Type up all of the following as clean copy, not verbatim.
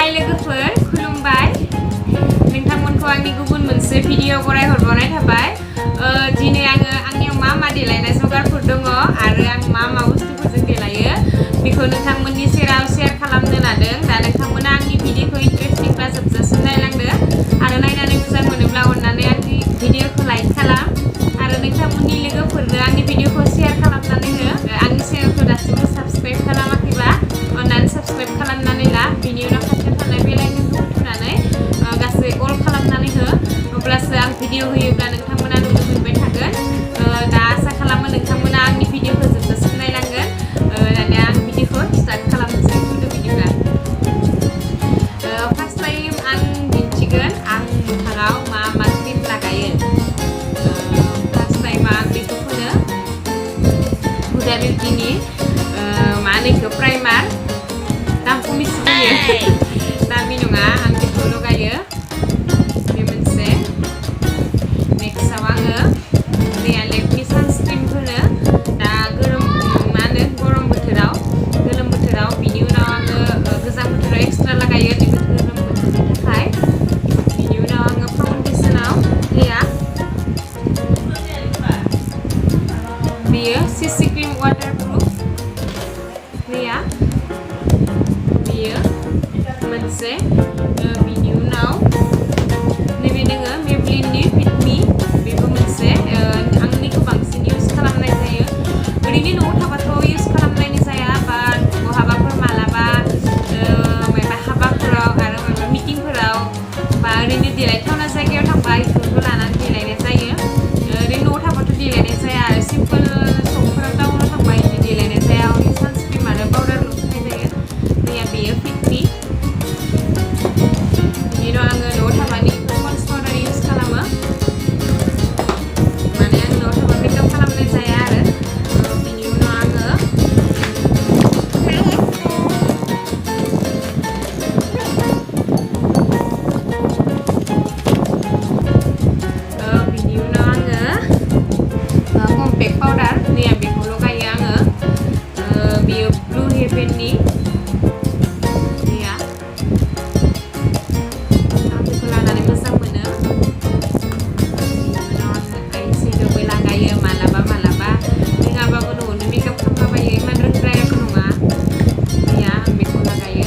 हाय लोगोफोर खुलुमबाय नोंथांमोनखौ आंनि गुबुन मोनसे भिडिअ बरायहरबावनाय थाबाय दिनै आङो आंनियाव मा देलायनाय जगारफोर दङ आरो आं मा बुस्थुफोरजों देलायो बेखौ नोंथांमोननि सेराव शेयार खालामनो लादों दा नोंथांमोना आंनि भिडिअखौ इन्टारेस्टिं बा जोबजासिम नायलांदो आरो नायनानै मोजां मोनोब्ला अन्नानै आंनि भिडिअखौ लाइक खालाम आरो नोंथांमोननि लोगोफोरनो आंनि भिडिअखौ शेयार खालामनानै हो आंनि चेनेलखौ दासिमबो साबस्क्राइब खालामाखैबा अन्नानै साबस्क्राइब खालामनानै ला बिनि उनाव खाथियाव थानाय बेल आइकनखौ थुनानै गासै अल खालामनानै हो अब्लासो आं भिडिअ होयोब्ला नोंथांमोना नुनो मोनबाय थागोन दा आसा खालामो नोंथांमोना आंनि भिडिअखौ जोबजासिम नायलांगोन दानिया आं भिडिअखौ स्टार्ट खालामनोसै फुदो बिदिब्ला फार्स्ट टाइम आं दिन्थिगोन आं मोखाङाव मा क्रिम लागायो फार्स्ट टाइम आं बेखौ फुनो हुदा बिउटिनि मा होनो बेखौ प्राइमार दामखौ मिथियो दामि नङा आं बेखौ लगायो बे मोनसे नेक्स्टआव आङो दैया लेकमि सानस्क्रिन फोनो दा गरम बोथोराव गोलोम बोथोराव बिनि उनाव आङो गोजां बोथोराव एक्सट्रा लागायो बेखौ गोलोम बोथोरनि थाखाय बिनि उनाव आङो फाउन्डेसनाव दैया बेयो सिसि क्रिम वाटारप्रुफ दैया बेयो मोनसे बिनि उनाव नैबे दोङो मेबलिननि फिटमि बेबो मोनसे आंनिखौ बांसिन इउज खालामनाय जायो ओरैनो न'आव थाबाथ' इउज खालामनायनि जाया बा बहाबाफोर मालाबा माबा हाबाफोराव आरो माबा मिटिंफोराव बा ओरैनो देलायथावना जायगायाव थांबा बेफोरखौ लानानै देलायनाय जायो ओरैनो न'आव थाबाथ' देलायनाय जाया आरो सिम्पोल सकफोराव टाउनाव थांबा बिदि देलायनाय जाया अनलि सानस्क्रिम आरो पाउडारल' फुननाय जायो दैया बेयो फिटमि बिनि उनाव आङो न'आव थाबानि पन्स पाउडार इउज खालामो माने आं न'आव थाबा मेकआप खालामनाय जाया आरो बिनि उनाव आङो कम्पेक्ट पाउडार नैया बेखौ लगायो आङो बेयो ब्लु हेभेननि नैया आं बेखौ लानानै मोजां मोनो बिनि उनाव आङो आइसेड'बो लागायो मालाबा रोङाबाबो न'आवनो मेकआप खालामलाबायो इमान रोंद्रायाबो नङा नैया आं बेखौ लागायो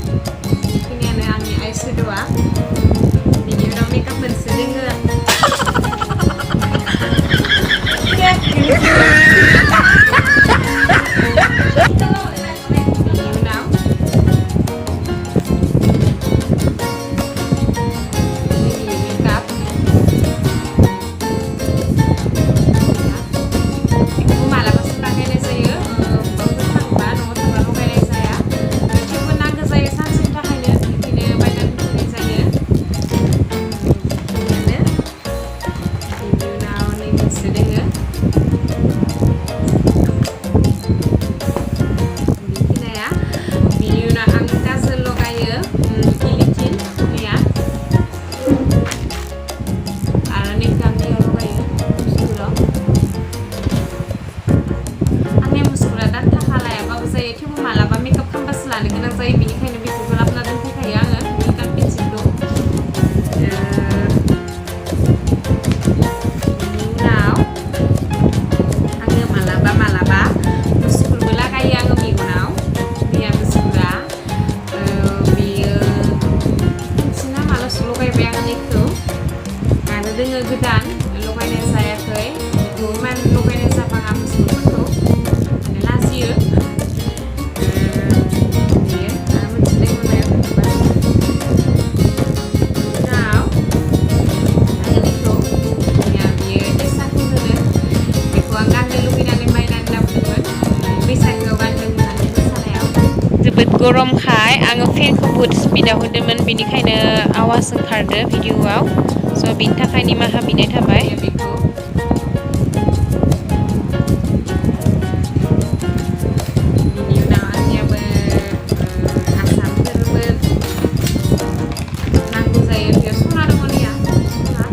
बेखिनियानो आंनि आइसेड'आ बिनि उनाव मेकआप मोनसे दोङो दोङो गोदान लगायनाय जायाखै बेखौ मान लगायनाय जाबाङा मुसुगुरफोरखौ माने लाजियो बेयो आरो मोनसे दोङो उनाव आङो बेखौ बेयो टेसाखौ होनो बेखौ आं गाननो लुबैनानै बायनानै लाबोदोंमोन बैसागोआव गानदोंमोन आं मोसानायाव जोबोद गरमखाय आङो फेनखौ बुहुद स्पिडाव होदोंमोन बेनिखायनो आवाज ओंखारदो भिडिअआव स' बिनि थाखाय निमाहा बिनाय थाबाय बेखौ बिनि उनाव आंनियाबो आसामफोरबो नांगौ जायो बेयाव सना दङ नैया सना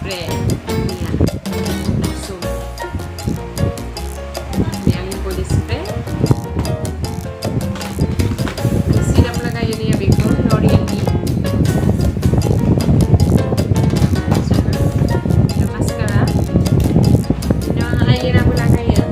spray. Iya. Langsung. Ini ang body spray. Siram lagay niya biko L'Oreal ni. Yung mascara. Yung eyeliner ko lagay yan.